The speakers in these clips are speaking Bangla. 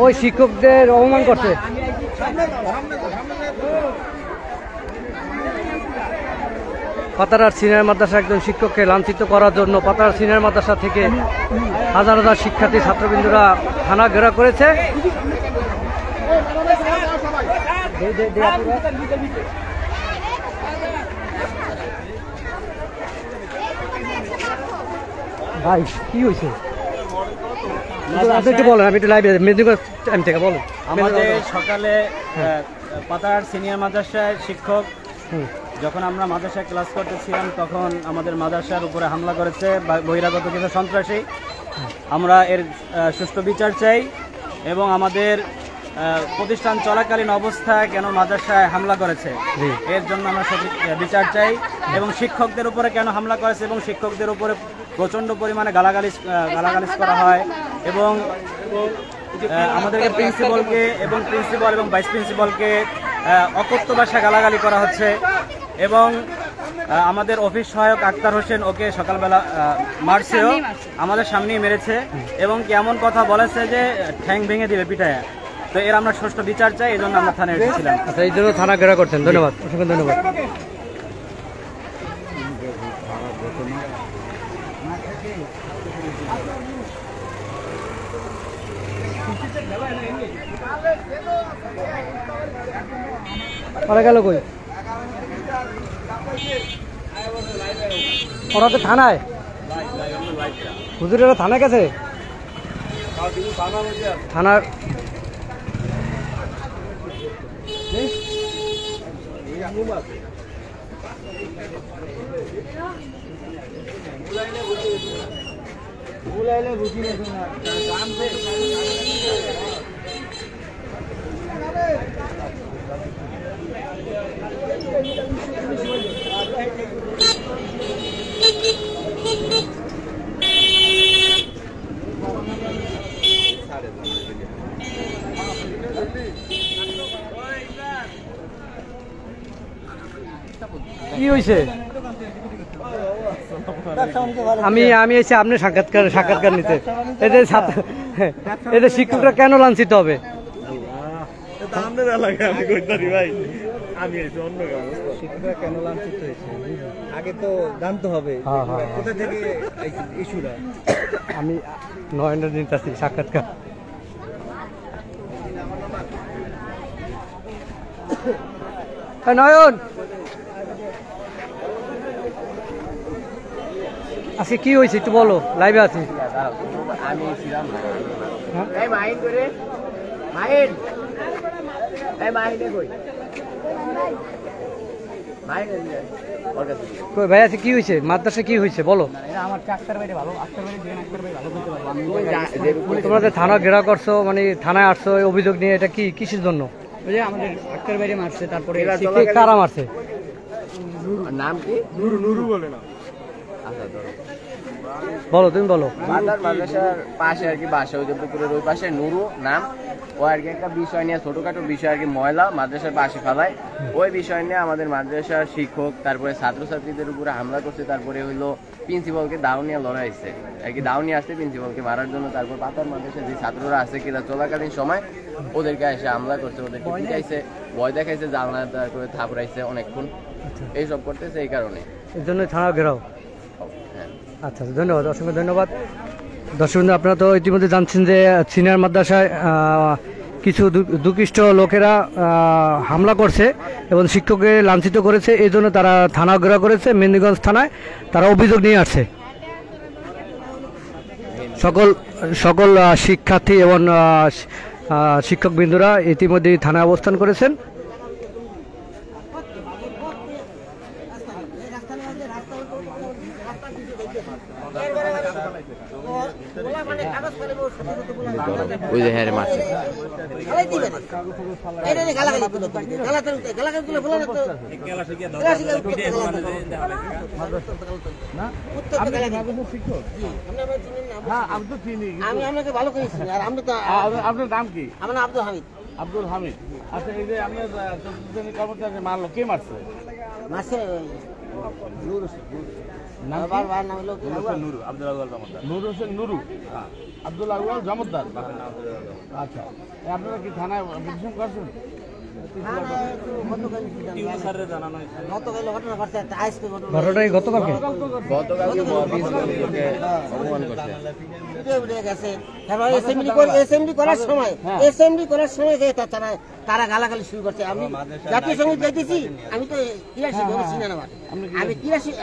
ওই শিক্ষকদের অপমান করছে। পাতারহাট সিনিয়র মাদ্রাসা একজন শিক্ষককে লাঞ্ছিত করার জন্য পাতারহাট সিনিয়র মাদ্রাসা থেকে হাজার হাজার শিক্ষার্থী ছাত্রবৃন্দরা থানা ঘেরাও করেছে। ভাই কি হয়েছে আপনি একটু বলেন, আমি একটু লাইভ মেদিনীগঞ্জ টাইম থেকে বলেন। আমাদের সকালে পাতারহাট সিনিয়র মাদ্রাসায় শিক্ষক যখন আমরা মাদ্রাসায় ক্লাস করতেছিলাম তখন আমাদের মাদ্রাসার উপরে হামলা করেছে বহিরাগত কিছু সন্ত্রাসী। আমরা এর সুষ্ঠু বিচার চাই এবং আমাদের প্রতিষ্ঠান চলাকালীন অবস্থায় কেন মাদ্রাসায় হামলা করেছে এর জন্য আমরা সঠিক বিচার চাই এবং শিক্ষকদের উপরে কেন হামলা করেছে এবং শিক্ষকদের উপরে প্রচণ্ড পরিমাণে গালাগালিজ করা হয় এবং আমাদেরকে প্রিন্সিপাল এবং ভাইস প্রিন্সিপালকে অকথ্য ভাষায় গালাগালি করা হচ্ছে এবং আমাদের অফিস সহায়ক আক্তার হোসেন ওকে সকালবেলা মারছেও, আমাদের সামনেই মেরেছে এবং এমন কথা বলেছে যে ঠ্যাং ভেঙে দিবে পিটায়। তো এর আমরা সুষ্ঠু বিচার চাই, এই জন্য আমরা থানায় এসেছিলাম। আচ্ছা, এই জন্য থানা ঘেরাও করছেন। ধন্যবাদ, অসংখ্য ধন্যবাদ। ওরা গেল কই? ওরা তো থানায়, হুজুরেরা থানায় গেছে। থানার কি হয়েছে? আমি এসে আপনি সাক্ষাৎকার নিতে। এদের শিক্ষকরা কেন লাঞ্ছিত হবে? শিক্ষকরা কেন লাঞ্ছিত হয়েছে আগে তো জানতে হবে। কোথা থেকে ইস্যুটা? আমি নয়নের দিন আছি সাক্ষাৎকার। নয়ন, আজকে কি হয়েছে একটু বলো, লাইভে আছি। ভাই আছে কি হয়েছে? মাদ্রাসা কি হয়েছে বলো। তোমরা যে থানা ঘেরাও করছো, মানে থানায় আসছো অভিযোগ নিয়ে, এটা কি কিসের জন্য? আমাদের আক্তার বাইরে মারছে, তারপরে কারা মারছে? নাম কি? নুরু বলে না। বলো, তুমি বলো। মাদ্রাসার পাশে আর কি বাসা, ওই যে পুকুরের ওই পাশে নুরু নাম, ও আর কি একটা বিষয় নিয়ে, ছোটখাটো বিষয় আর কি, ময়লা মাদ্রাসার পাশে ফেলায়, ওই বিষয় নিয়ে আমাদের মাদ্রাসার শিক্ষক তারপরে ছাত্রছাত্রীদের উপরে হামলা করছে। তারপরে হইলো প্রিন্সিপালকে দাও নিয়ে লড়াইছে আর কি, দাও নিয়ে আসছে প্রিন্সিপালকে মারার জন্য। তারপর পাতার মাদ্রাসার যে ছাত্ররা আছে কিনা চলাকালীন সময় ওদেরকে এসে হামলা করছে, ওদেরকে পিটাইছে, ভয় দেখাইছে, জানলা করে থাপড়াইছে অনেকক্ষণ, এইসব করতেছে। এই কারণে এই জন্য থানা ঘেরাও। আচ্ছা, ধন্যবাদ, অসংখ্য ধন্যবাদ। দর্শক, আপনারা তো ইতিমধ্যে জানছেন যে সিনিয়র মাদ্রাসায় কিছু দুঃখিষ্ট লোকেরা হামলা করছে এবং শিক্ষককে লাঞ্ছিত করেছে। এই জন্য তারা থানা ঘেরাও করেছে, মেদিনীগঞ্জ থানায় তারা অভিযোগ নিয়ে আসছে। সকল শিক্ষার্থী এবং শিক্ষকবৃন্দরা ইতিমধ্যেই থানায় অবস্থান করেছেন। ওই যে হ্যাঁ মারছে। আমি আপনাকে ভালো করেছি। আর আপনি তো, আপনার নাম কি? আমার নাম আব্দুল হামিদ। আব্দুল হামিদ। আচ্ছা, এই যে আপনার কর্মচারী মারলো, কে মারছে? মাসে বাবার নাম হলো নুরু আব্দুল আউয়াল জমাদার। নূর হোসেন নুরু, আব্দুল আউয়াল জমদ্দার। আচ্ছা, আপনারা কি থানায় পিটিশন করছেন? স্যারের জানানো হয়েছে। গতকাল ঘটনা ঘটছে একটা আজকে ঘটনা ঘটনাটা কি গতকালকে? গতকালকে প্রিন্সিপালকে অপমান করছে। উঠে গেছে। তারপর এসএমডি করার সময় যে তারা গালাগালি শুরু করছে। আমি জাতীয় সঙ্গীত গাইতেছি, আমি তো 83 বলছি না আমার,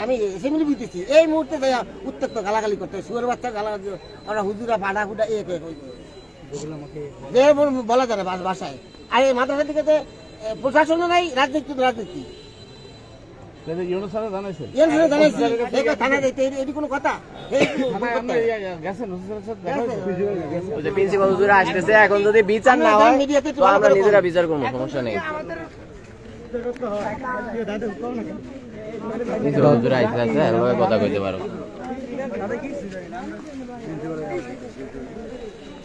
আমি এসএমডি দিতেছি, এই মুহূর্তে উত্তপ্ত গালাগালি করতে শুয়োর বাচ্চা গালাগালি, ওরা হুজুরা বাড়া হুডা যে বলা যায় না বাসায়। আর এই মাদ্রাসার দিকে প্রশাসনও নাই, রাজনীতি ইউনুস স্যার জানাইছেন? জানাইছি থানা দিতে, এটি কোনো কথা? গেছেন হুজুরের সাথে দেখা হয়েছে? ওই যে প্রিন্সিপাল হুজুর আসতেছে, এখন যদি বিচার না হয় তো আমরা নিজেরা বিচার করবো, সমস্যা নেই। প্রিন্সিপাল হুজুর আসতেছে, এভাবে কথা কইতে পারো।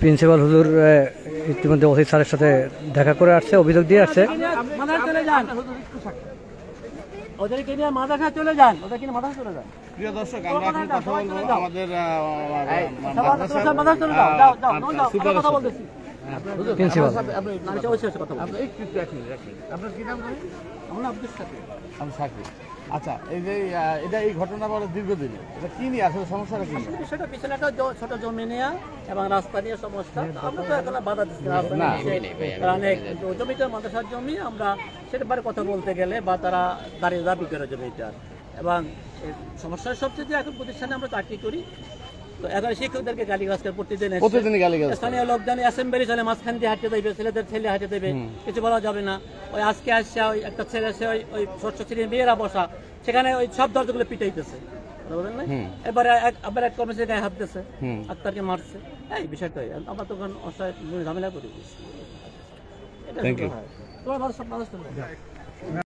প্রিন্সিপাল হুজুর ইতিমধ্যে ওসি স্যারের সাথে দেখা করে আসছে, অভিযোগ দিয়ে আসছে। প্রিয় দর্শক, আমরা এখন কথা বলবো আমাদের প্রিন্সিপাল আপনার কি নাম? আমি সাকিব। আচ্ছা, এই যে এই ঘটনা বলে দীর্ঘদিনে, এটা কি নিয়ে আসলে সমস্যাটা কি? বিষয়টা পিছনে একটা ছোট জমি নিয়ে এবং রাস্তা নিয়ে সমস্যা। আমরা তো এখন বাধা দিচ্ছি না, কারণ জমিটা মাদ্রাসার জমি, আমরা সেটা বারে কথা বলতে গেলে বা তারা দাঁড়িয়ে দাবি করে জমিটা। এবং সমস্যার সবচেয়ে এখন প্রতিষ্ঠানে আমরা চাকরি করি, তো এখন শিক্ষকদেরকে গালিগালাজ করে প্রতিদিনই গালিগালাজ করে। স্থানীয় লোকজন অ্যাসেম্বলি চলে, মাঝখান দিয়ে হাঁটতে দেবে, ছেলে হাঁটতে দেবে, কিছু বলা যাবে না। ওই আজকে আসছে ওই একটা ছেলে, সে ওই ষষ্ঠ শ্রেণীর মেয়েরা বসা, সেখানে ওই সব দরজাগুলো পিটাইতেছে, বুঝলেন না? এবারে আবার এক কর্মচারী গায়ে হাত দিয়েছে, আক্তারকে মারছে। এই বিষয়টাই আমরা তখন অসহায় ঝামেলা করে দিচ্ছি। এটা হয় তোমার মানুষ